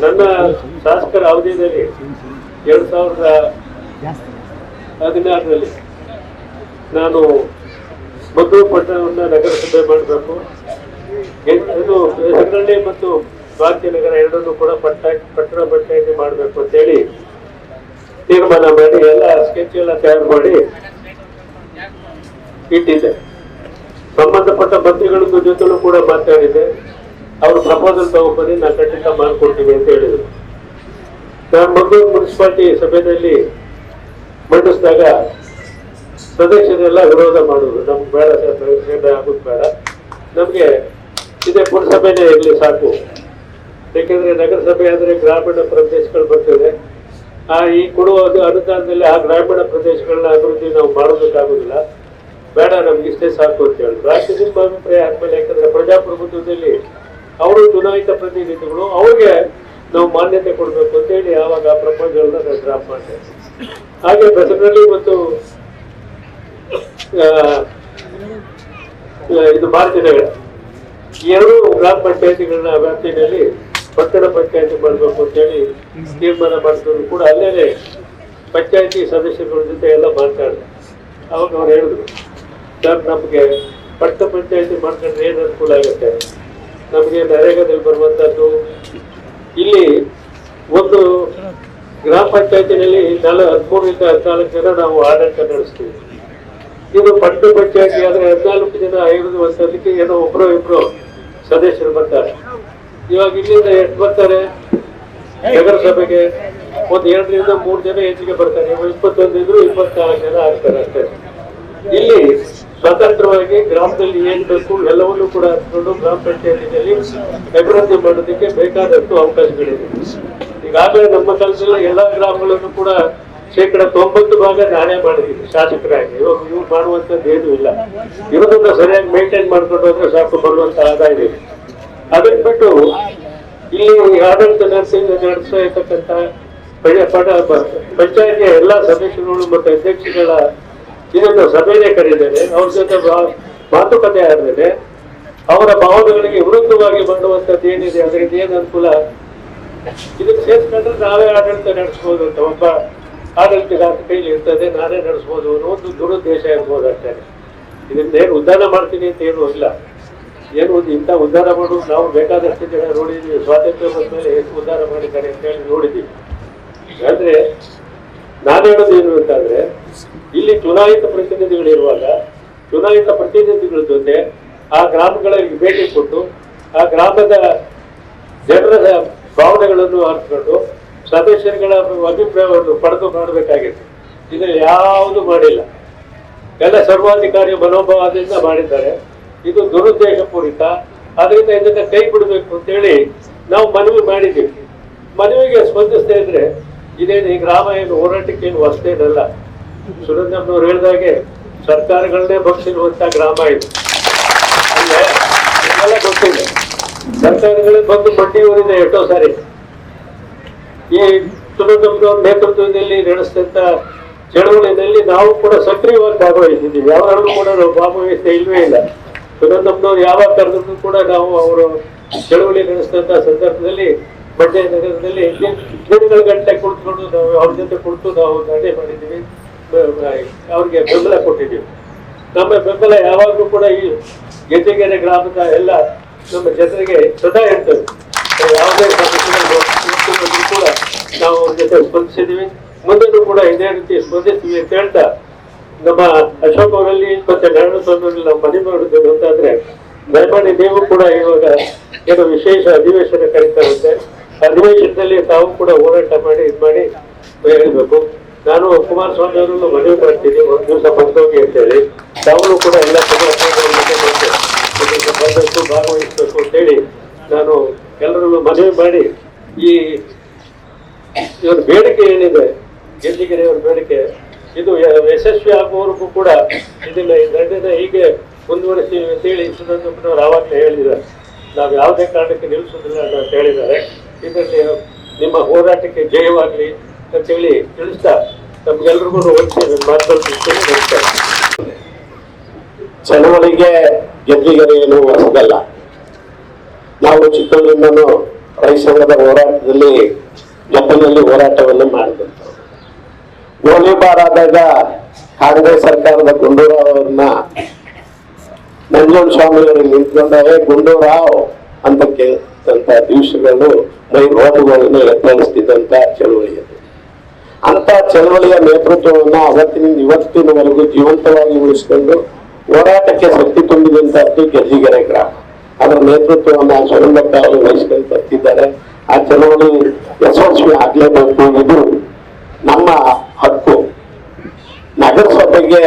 ನನ್ನ ಶಾಸಕರ ಅವಧಿಯಲ್ಲಿ 2016ರಲ್ಲಿ ನಾನು ಮದ್ದೂರು ಪಟ್ಟಣವನ್ನು ನಗರಸಭೆ ಮಾಡಬೇಕು. ಇದು ಹೆಸರಳ್ಳಿ ಮತ್ತು ಭಾಗ್ಯನಗರ ಎರಡನ್ನೂ ಕೂಡ ಪಟ್ಟಣ ಪಂಚಾಯಿತಿ ಮಾಡಬೇಕು ಅಂತೇಳಿ ತೀರ್ಮಾನ ಮಾಡಿ ಎಲ್ಲ ಸ್ಕೆಚ್ ಎಲ್ಲ ತಯಾರು ಮಾಡಿ ಇಟ್ಟಿದ್ದೆ. ಸಂಬಂಧಪಟ್ಟ ಮಂತ್ರಿಗಳ ಜೊತೆಲೂ ಕೂಡ ಮಾತಾಡಿದ್ದೆ. ಅವರು ಪ್ರಪೋಸಲ್ ತಗೊಂಡ್ಬನ್ನಿ, ನಾನು ಖಂಡಿತ ಮಾಡಿಕೊಡ್ತೀನಿ ಅಂತ ಹೇಳಿದ್ರು. ನಾನು ಮದ್ದೂರು ಮುನ್ಸಿಪಾಲಿಟಿ ಸಭೆಯಲ್ಲಿ ಮಂಡಿಸಿದಾಗ ಸದಸ್ಯರೆಲ್ಲ ವಿರೋಧ ಮಾಡುವುದು, ನಮ್ಗೆ ಬೇಡ ಸರ್, ಆಗೋದು ಬೇಡ, ನಮಗೆ ಇದೇ ಪುರಸಭೆನೇ ಇರಲಿ ಸಾಕು. ಯಾಕೆಂದ್ರೆ ನಗರಸಭೆ ಆದರೆ ಗ್ರಾಮೀಣ ಪ್ರದೇಶಗಳು ಬರ್ತದೆ. ಈ ಕೊಡುವ ಅನುದಾನದಲ್ಲಿ ಆ ಗ್ರಾಮೀಣ ಪ್ರದೇಶಗಳನ್ನ ಅಭಿವೃದ್ಧಿ ನಾವು ಮಾಡೋದಕ್ಕಾಗೋದಿಲ್ಲ, ಬೇಡ ನಮ್ಗೆ ಇಷ್ಟೇ ಸಾಕು ಅಂತ ಹೇಳಿದ್ರು. ರಾಜ್ಯ ನಿಮ್ಮ ಅಭಿಪ್ರಾಯ ಆದ್ಮೇಲೆ, ಯಾಕಂದ್ರೆ ಪ್ರಜಾಪ್ರಭುತ್ವದಲ್ಲಿ ಅವರು ಚುನಾಯಿತ ಪ್ರತಿನಿಧಿಗಳು, ಅವ್ರಿಗೆ ನಾವು ಮಾನ್ಯತೆ ಕೊಡಬೇಕು ಅಂತ ಹೇಳಿ ಆವಾಗ ಪ್ರಪೋಸಲ್ನ ನಾನು ಡ್ರಾಪ್ ಮಾಡಿದೆ. ಹಾಗೆ ಬೆಸರಳ್ಳಿ ಮತ್ತು ಇದು ಭಾರತೀನಗರ ಎರಡು ಗ್ರಾಮ ಪಂಚಾಯತಿಗಳನ್ನ ವ್ಯಾಪ್ತಿಯಲ್ಲಿ ಪಟ್ಟಣ ಪಂಚಾಯತಿ ಮಾಡಬೇಕು ಅಂತೇಳಿ ತೀರ್ಮಾನ ಮಾಡಿದ್ರು ಕೂಡ ಅಲ್ಲೇ ಪಂಚಾಯತಿ ಸದಸ್ಯರುಗಳ ಜೊತೆ ಎಲ್ಲ ಮಾತಾಡಿದೆ. ಅವಾಗ ಅವ್ರು ಹೇಳಿದ್ರು, ಸರ್ ನಮಗೆ ಪಟ್ಟಣ ಪಂಚಾಯತಿ ಮಾಡ್ಕೊಂಡ್ರೆ ಏನು ಅನುಕೂಲ ಆಗುತ್ತೆ, ನಮಗೆ ನರೇಗಾದಲ್ಲಿ ಬರುವಂತದ್ದು ಇಲ್ಲಿ ಒಂದು ಗ್ರಾಮ ಪಂಚಾಯತಿನಲ್ಲಿ 13ರಿಂದ 14 ಜನ ನಾವು ಆಡಳಿತ ನಡೆಸ್ತೀವಿ. ಇದು ಪಟ್ಟಣ ಪಂಚಾಯತಿ ಆದ್ರೆ 14 ಜನ ಇರುವುದಕ್ಕೆ ಏನೋ ಒಬ್ರು ಇಬ್ರು ಸದಸ್ಯರು ಬರ್ತಾರೆ. ಇವಾಗ ಇಲ್ಲಿಂದ ಎಷ್ಟು ಬರ್ತಾರೆ ನಗರಸಭೆಗೆ? ಒಂದು 2ರಿಂದ 3 ಜನ ಹೆಚ್ಚಿಗೆ ಬರ್ತಾರೆ. 21 ಇದ್ರು 24 ಜನ ಆಗ್ತಾರೆ ಅಷ್ಟೇ. ಇಲ್ಲಿ ಸ್ವತಂತ್ರವಾಗಿ ಗ್ರಾಮದಲ್ಲಿ ಏನ್ ಬೇಕು ಎಲ್ಲವನ್ನೂ ಕೂಡ ಹಚ್ಕೊಂಡು ಗ್ರಾಮ ಪಂಚಾಯತಿನಲ್ಲಿ ಅಭಿವೃದ್ಧಿ ಮಾಡೋದಕ್ಕೆ ಬೇಕಾದಷ್ಟು ಅವಕಾಶಗಳಿದೆ. ಈಗಾಗಲೇ ನಮ್ಮ ಕಾಲದಲ್ಲಿ ಎಲ್ಲಾ ಗ್ರಾಮಗಳನ್ನು ಕೂಡ 90% ನಾನೇ ಮಾಡಿದ್ದೀನಿ ಶಾಸಕರಾಗಿ. ಇವಾಗ ಇವ್ರು ಮಾಡುವಂತದ್ದು ಏನೂ ಇಲ್ಲ. ಇರೋದನ್ನ ಸರಿಯಾಗಿ ಮೇಂಟೈನ್ ಮಾಡ್ಕೊಂಡು ಹೋದ್ರೆ ಸಾಕು, ಬರುವಂತ ಆದಾಯ ಇದೆ. ಅದನ್ನ ಬಿಟ್ಟು ಇಲ್ಲಿ ಆಡಳಿತ ನಡೆಸ್ತಾ ಇರ್ತಕ್ಕಂಥ ಪಂಚಾಯತಿಯ ಎಲ್ಲಾ ಸದಸ್ಯರುಗಳು ಮತ್ತು ಅಧ್ಯಕ್ಷಗಳ ಇದನ್ನು ಸಭೆಯೇ ಕರೆದಿದ್ದೇನೆ. ಅವ್ರ ಜೊತೆ ಮಾತುಕತೆ ಆದ್ಮೇಲೆ ಅವರ ಭಾವನೆಗಳಿಗೆ ವಿರುದ್ಧವಾಗಿ ಮಾಡುವಂತದ್ದು ಏನಿದೆ, ಅದರಿಂದ ಏನು ಅನುಕೂಲ, ಇದಕ್ಕೆ ಸೇರ್ಸ್ಕೊಂಡ್ರೆ ನಾವೇ ಆಡಳಿತ ನಡೆಸ್ಬೋದು ಅಂತ ಒಬ್ಬ ಆಡಳಿತಗಾರ ಕೈಲಿ ಇರ್ತದೆ, ನಾನೇ ನಡೆಸ್ಬೋದು ಅನ್ನೋ ಒಂದು ದುರುದ್ದೇಶ ಇರ್ಬೋದು ಅಷ್ಟೇ. ಇದರಿಂದ ಏನು ಉದ್ಧಾರ ಮಾಡ್ತೀನಿ ಅಂತ ಏನೂ ಇಲ್ಲ. ಏನು ಇಂಥ ಉದ್ಧಾರ ಮಾಡೋದು ನಾವು ಬೇಕಾದಷ್ಟು ಜನ ನೋಡಿದ್ವಿ. ಸ್ವಾತಂತ್ರ್ಯ ಬಂದ ಮೇಲೆ ಎಷ್ಟು ಉದ್ಧಾರ ಮಾಡಿದ್ದಾರೆ ಅಂತ ಹೇಳಿ ನೋಡಿದ್ದೀವಿ. ಅಂದ್ರೆ ನಾನು ಹೇಳೋದು ಏನು ಅಂತಂದ್ರೆ, ಇಲ್ಲಿ ಚುನಾಯಿತ ಪ್ರತಿನಿಧಿಗಳಿರುವಾಗ ಚುನಾಯಿತ ಪ್ರತಿನಿಧಿಗಳ ಜೊತೆ ಆ ಗ್ರಾಮಗಳಿಗೆ ಭೇಟಿ ಕೊಟ್ಟು ಆ ಗ್ರಾಮದ ಜನರ ಭಾವನೆಗಳನ್ನು ಅರ್ಥಕೊಂಡು ಸದಸ್ಯರುಗಳ ಅಭಿಪ್ರಾಯವನ್ನು ಪಡೆದು ಮಾಡಬೇಕಾಗಿತ್ತು. ಇದನ್ನು ಯಾವುದು ಮಾಡಿಲ್ಲ. ಎಲ್ಲ ಸರ್ವಾಧಿಕಾರಿ ಮನೋಭಾವದಿಂದ ಮಾಡಿದ್ದಾರೆ. ಇದು ದುರುದ್ದೇಶ ಪೂರಿತ. ಅದರಿಂದ ಇದನ್ನ ಕೈ ಬಿಡಬೇಕು ಅಂತೇಳಿ ನಾವು ಮನವಿ ಮಾಡಿದ್ದೀವಿ. ಮನವಿಗೆ ಸ್ಪಂದಿಸ್ತಾ ಇದ್ರೆ ಇದೇನು ಈ ಗ್ರಾಮ ಏನು ಹೋರಾಟಕ್ಕೆ ಏನು ಹೊಸದೇನಲ್ಲ. ಸುರೇಂದ್ರಪ್ಪನವ್ರು ಹೇಳಿದಾಗೆ ಸರ್ಕಾರಗಳನ್ನೇ ಬಗ್ಸಿರುವಂತ ಗ್ರಾಮ ಇದು. ಎಲ್ಲ ಗೊತ್ತಿಲ್ಲ, ಸರ್ಕಾರಗಳೇ ಬಂದು ಮಂಡಿಯೂರಿದೆ ಎಷ್ಟೋ ಸಾರಿ. ಈ ಸುರೇಂದ್ರಪ್ಪನವ್ರ ನೇತೃತ್ವದಲ್ಲಿ ನಡೆಸಿದಂತ ಚಳವಳಿಯಲ್ಲಿ ನಾವು ಕೂಡ ಸಕ್ರಿಯವಾಗಿ ಭಾಗವಹಿಸಿದ್ದೀವಿ. ಯಾವಾಗಲೂ ಕೂಡ ನಾವು ಭಾಗವಹಿಸ್ತಾ ಇಲ್ವೇ ಇಲ್ಲ. ಸುರೇಂದ್ರಪ್ಪನವ್ರು ಯಾವಾಗ ಕರೆದ್ರು ಕೂಡ ನಾವು ಅವರು ಚಳವಳಿ ನಡೆಸಿದಂತ ಸಂದರ್ಭದಲ್ಲಿ ಮಂಡ್ಯ ನಗರದಲ್ಲಿ ದಿನಗಳ ಗಂಟೆ ಕುಳಿತುಕೊಂಡು ನಾವು ಅವ್ರ ಜೊತೆ ಕುಳಿತು ನಾವು ನಡೆ ಮಾಡಿದ್ದೀವಿ, ಅವ್ರಿಗೆ ಬೆಂಬಲ ಕೊಟ್ಟಿದ್ದೀವಿ. ನಮ್ಮ ಬೆಂಬಲ ಯಾವಾಗಲೂ ಕೂಡ ಈ ಗೆಜ್ಜೆಗೆರೆ ಗ್ರಾಮದ ಎಲ್ಲ ನಮ್ಮ ಜನರಿಗೆ ಸದಾ ಇರ್ತದೆ. ಯಾವುದೇ ಕೂಡ ನಾವು ಅವ್ರ ಜೊತೆ ಸ್ಪಂದಿಸಿದ್ದೀವಿ, ಮುಂದೆನೂ ಕೂಡ ಇದೇ ರೀತಿ ಸ್ಪಂದಿಸ್ತೀವಿ ಅಂತ ಹೇಳ್ತಾ, ನಮ್ಮ ಅಶೋಕ್ ಅವರಲ್ಲಿ ಮತ್ತೆ ನಾರಾಯಣಸ್ವಾಮಿಯಲ್ಲಿ ನಾವು ಮನೆ ಮಾಡಿದ್ದೇವೆ ಅಂತಾದ್ರೆ ದಯಮಾಡಿ ನೀವು ಕೂಡ ಇವಾಗ ಏನೋ ವಿಶೇಷ ಅಧಿವೇಶನ ಕರೀತಾರಂತೆ, ಅಧಿವೇಶನದಲ್ಲಿ ತಾವು ಕೂಡ ಹೋರಾಟ ಮಾಡಿ ಇದು ಮಾಡಿ ಹೇಳ್ಬೇಕು. ನಾನು ಕುಮಾರಸ್ವಾಮಿ ಅವರನ್ನು ಮನವಿ ಮಾಡ್ತೀನಿ, ಒಂದು ದಿವಸ ಬಂದೋಗಿ ಅಂತೇಳಿ. ತಾವು ಕೂಡ ಎಲ್ಲ ಬಂದಷ್ಟು ಭಾಗವಹಿಸಬೇಕು ಅಂತೇಳಿ ನಾನು ಎಲ್ಲರನ್ನು ಮನವಿ ಮಾಡಿ, ಈ ಇವ್ರ ಬೇಡಿಕೆ ಏನಿದೆ ಗೆಜ್ಜಿಗೆರೆಯವರ ಬೇಡಿಕೆ, ಇದು ಯಶಸ್ವಿ ಆಗುವವರೆಗೂ ಕೂಡ ಇದನ್ನ ದಂಡನ ಹೀಗೆ ಮುಂದುವರಿಸ್ತೀವಿ ಅಂತೇಳಿ ಸುರೇಂದ್ರಪ್ಪನವರು ಆವಾಗಲೇ ಹೇಳಿದ್ದಾರೆ. ನಾವು ಯಾವುದೇ ಕಾರಣಕ್ಕೆ ನಿಲ್ಲಿಸೋದಿಲ್ಲ ಅಂತ ಹೇಳಿದ್ದಾರೆ. ಇದರಲ್ಲಿ ನಿಮ್ಮ ಹೋರಾಟಕ್ಕೆ ಜಯವಾಗಲಿ ಅಂತೇಳಿ ತಿಳಿಸ್ತಾ ನಮ್ಗೆಲ್ರಿಗೂ ಮಾತಾಡ್ತಿರ್ತೇನೆ. ಚಳವಳಿಗೆ ಗೆಜ್ಜಿಗೆರೆ ಏನು ಹೊಸದಲ್ಲ. ನಾವು ಚಿಕ್ಕವರಿಂದನೂ ರೈತ ಸಂಘದ ಹೋರಾಟದಲ್ಲಿ ಜೊತೆಯಲ್ಲಿ ಹೋರಾಟವನ್ನು ಮಾಡಿದಂಥವ್ರು. ಗೋಲಿಬಾರ್ ಆದಾಗ ಕಾಂಗ್ರೆಸ್ ಸರ್ಕಾರದ ಗುಂಡೂರಾವ್ ಅವ್ರನ್ನ ನಂಜುಂಡಸ್ವಾಮಿಯವರು ನಿಂತ್ಕೊಂಡೇ ಗುಂಡೂರಾವ್ ಅಂತ ಕೇಳಿದಂತ ದಿವಸಗಳು ಮೈ ರೋಗಗಳನ್ನು ಎತ್ತರಿಸ್ತಿದ್ದಂತ ಚಳವಳಿ ಅದು. ಅಂತ ಚಳವಳಿಯ ನೇತೃತ್ವವನ್ನ ಅವತ್ತಿನಿಂದ ಇವತ್ತಿನವರೆಗೂ ಜೀವಂತವಾಗಿ ಉಳಿಸಿಕೊಂಡು ಹೋರಾಟಕ್ಕೆ ಶಕ್ತಿ ತುಂಬಿದಂತಹದ್ದು ಗೆಜ್ಜಿಗೆರೆ ಗ್ರಾಮ. ಅದರ ನೇತೃತ್ವವನ್ನ ಸುರೇಂದ್ರಪ್ಪ ಅವರು ವಹಿಸ್ಕೊಂಡು ಬರ್ತಿದ್ದಾರೆ. ಆ ಚಳವಳಿ ಯಶಸ್ವಿ ಆಗ್ಲೇಬೇಕು, ಇದು ನಮ್ಮ ಹಕ್ಕು. ನಗರಸಭೆಗೆ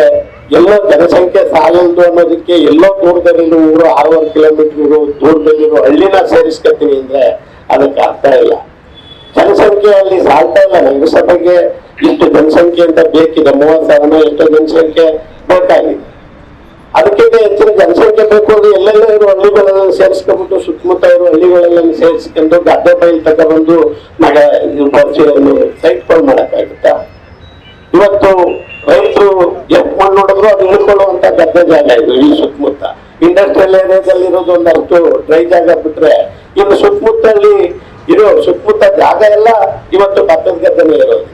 ಎಲ್ಲೋ ಜನಸಂಖ್ಯೆ ಸಾಲದು ಅನ್ನೋದಕ್ಕೆ ಎಲ್ಲೋ ದೂರದಲ್ಲಿರೋ ಊರು 6 ಕಿಲೋಮೀಟರ್ ದೂರದಲ್ಲಿರೋ ಹಳ್ಳಿನ ಸೇರಿಸ್ಕೊತೀವಿ ಅಂದ್ರೆ ಅದಕ್ಕೆ ಅರ್ಥ ಇಲ್ಲ. ಜನಸಂಖ್ಯೆ ಅಲ್ಲಿ ಸಾಲ್ತಾ ಇಲ್ಲ. ನಗರಸಭೆಗೆ ಇಷ್ಟು ಜನಸಂಖ್ಯೆ ಅಂತ ಬೇಕಿದೆ, 30,000 ಎಷ್ಟು ಜನಸಂಖ್ಯೆ ಬೇಕಾಗಿದೆ. ಅದಕ್ಕಿಂತ ಹೆಚ್ಚಿನ ಜನಸಂಖ್ಯೆ ಬೇಕು ಅಂದ್ರೆ ಎಲ್ಲೆಲ್ಲ ಇರೋ ಹಳ್ಳಿಗಳೆಲ್ಲ ಸೇರಿಸ್ಕೊಂಡ್ಬಿಟ್ಟು ಸುತ್ತಮುತ್ತ ಇರೋ ಹಳ್ಳಿಗಳೆಲ್ಲ ಸೇರಿಸ್ಕೊಂಡು ಗದ್ದೆ ಬೈಲ್ ತಗೊಂಡ್ಬಂದು ಸೈಟ್ಗಳು ಮಾಡಕ್ಕಾಗುತ್ತಾ? ಇವತ್ತು ರೈತರು ಎಷ್ಟು ಮಣ್ಣು ನೋಡಿದ್ರು ಅದು ಇಳ್ಕೊಳ್ಳುವಂತ ಗದ್ದೆ ಜಾಗ ಇದು. ಈ ಸುತ್ತಮುತ್ತ ಇಂಡಸ್ಟ್ರಿಯಲ್ ಏರಿಯಾದಲ್ಲಿರೋದು ಒಂದಷ್ಟು ಡ್ರೈ ಜಾಗ ಬಿಟ್ರೆ ಇನ್ನು ಸುತ್ತಮುತ್ತಲ್ಲಿ ಇರೋ ಸುತ್ತಮುತ್ತ ಜಾಗ ಎಲ್ಲ ಇವತ್ತು ಭತ್ತದ ಗದ್ದೆನೇ ಇರೋದು.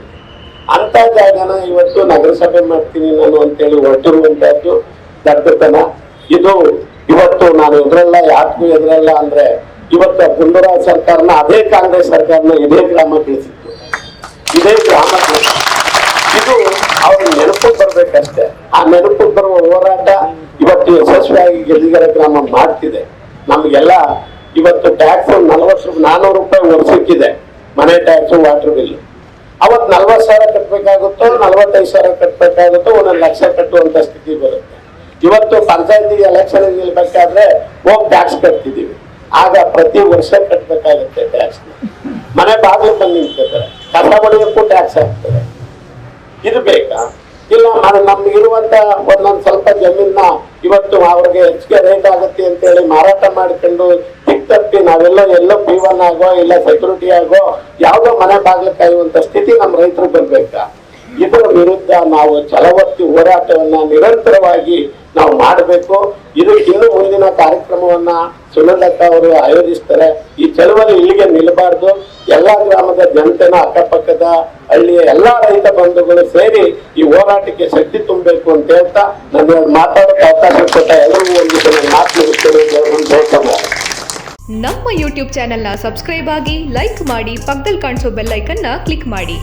ಅಂತ ಜಾಗನ ಇವತ್ತು ನಗರಸಭೆ ಮಾಡ್ತೀನಿ ನಾನು ಅಂತೇಳಿ ಹೊರಟಿರುವಂತಹದ್ದು ದಡ್ಡತನ. ಇದು ಇವತ್ತು ನಾನು ಎದುರಲ್ಲ, ಯಾಕೂ ಎದುರಲ್ಲ ಅಂದ್ರೆ ಇವತ್ತು ಗುಂಡೂರಾವ್ ಸರ್ಕಾರನ ಅದೇ ಕಾಂಗ್ರೆಸ್ ಸರ್ಕಾರನ ಇದೇ ಗ್ರಾಮ ಬೆಳೆಸಿತ್ತು, ಇದೇ ಗ್ರಾಮ. ಇದು ಅವ್ರ ನೆನಪು ಬರ್ಬೇಕಷ್ಟೇ. ಆ ನೆನಪು ಬರುವ ಹೋರಾಟ ಇವತ್ತು ಯಶಸ್ವಿಯಾಗಿ ಗೆಜ್ಜಿಗೆರೆ ಗ್ರಾಮ ಮಾಡ್ತಿದೆ. ನಮ್ಗೆಲ್ಲ ಇವತ್ತು ಟ್ಯಾಕ್ಸ್ 400 ರೂಪಾಯಿ ವರ್ಷಕ್ಕಿದೆ, ಮನೆ ಟ್ಯಾಕ್ಸ್, ವಾಟರ್ ಬಿಲ್. ಅವತ್ತು 40,000 ಕಟ್ಬೇಕಾಗುತ್ತೋ, 45,000 ಕಟ್ಬೇಕಾಗುತ್ತೋ, 1 ಲಕ್ಷ ಕಟ್ಟುವಂತ ಸ್ಥಿತಿ ಬರುತ್ತೆ. ಇವತ್ತು ಪಂಚಾಯತಿಗೆ ಎಲೆಕ್ಷನ್ ನಿಲ್ಬೇಕಾದ್ರೆ ಹೋಗಿ ಟ್ಯಾಕ್ಸ್ ಕಟ್ತಿದೀವಿ. ಆಗ ಪ್ರತಿ ವರ್ಷ ಕಟ್ಬೇಕಾಗುತ್ತೆ ಟ್ಯಾಕ್ಸ್. ಮನೆ ಬಾಗಿಲು ಬಂದು ನಿಂತ್ಕೊತಾರೆ, ಕಸ ಹೊಡೆಯೋಕ್ಕೂ ಟ್ಯಾಕ್ಸ್ ಹಾಕ್ತಾರೆ. ಇದು ಬೇಕಾ? ಇಲ್ಲ, ನಮ್ಗಿರುವಂತ ಒಂದೊಂದು ಸ್ವಲ್ಪ ಜಮೀನ ಇವತ್ತು ಅವ್ರಿಗೆ ಹೆಚ್ಚಿಗೆ ರೇಟ್ ಆಗುತ್ತೆ ಅಂತ ಹೇಳಿ ಮಾರಾಟ ಮಾಡ್ಕೊಂಡು ತಪ್ಪಿ ನಾವೆಲ್ಲ ಎಲ್ಲೋ P1 ಆಗೋ ಇಲ್ಲ ಸೆಕ್ಯೂರಿಟಿ ಆಗೋ ಯಾವ್ದೋ ಮನೆ ಬಾಗಿಲು ಕಾಯುವಂತ ಸ್ಥಿತಿ ನಮ್ಮ ರೈತರು ಬರ್ಬೇಕಾ? ಇದರ ವಿರುದ್ಧ ನಾವು ಛಲವರ್ತಿ ಹೋರಾಟವನ್ನ ನಿರಂತರವಾಗಿ ನಾವು ಮಾಡಬೇಕು. ಇದಕ್ಕೆ ಇನ್ನು ಮುಂದಿನ ಕಾರ್ಯಕ್ರಮವನ್ನ ಸುನಂದಕ್ಕ ಅವರು ಆಯೋಜಿಸ್ತಾರೆ. ಈ ಚಳವಳಿ ಇಲ್ಲಿಗೆ ನಿಲ್ಲಬಾರ್ದು. ಎಲ್ಲಾ ಗ್ರಾಮದ ಜನತೆನ, ಅಕ್ಕಪಕ್ಕದ ಹಳ್ಳಿಯ ಎಲ್ಲಾ ರೈತ ಬಂಧುಗಳು ಸೇರಿ ಈ ಹೋರಾಟಕ್ಕೆ ಶಕ್ತಿ ತುಂಬಬೇಕು ಅಂತ ಹೇಳ್ತಾ ನನ್ನ ಮಾತಾಡೋಕೆ ಅವಕಾಶ ಕೊಟ್ಟ ಎಲ್ಲರಿಗೂ ಒಂದು ಮಾತು ಮುಗಿಸ್ತೇನೆ. ನಮ್ಮ ಯೂಟ್ಯೂಬ್ ಚಾನೆಲ್ನ ಸಬ್ಸ್ಕ್ರೈಬ್ ಆಗಿ, ಲೈಕ್ ಮಾಡಿ, ಪಕ್ಕದಲ್ಲಿ ಕಾಣಿಸೋ ಬೆಲ್ ಐಕನ್ನ ಕ್ಲಿಕ್ ಮಾಡಿ.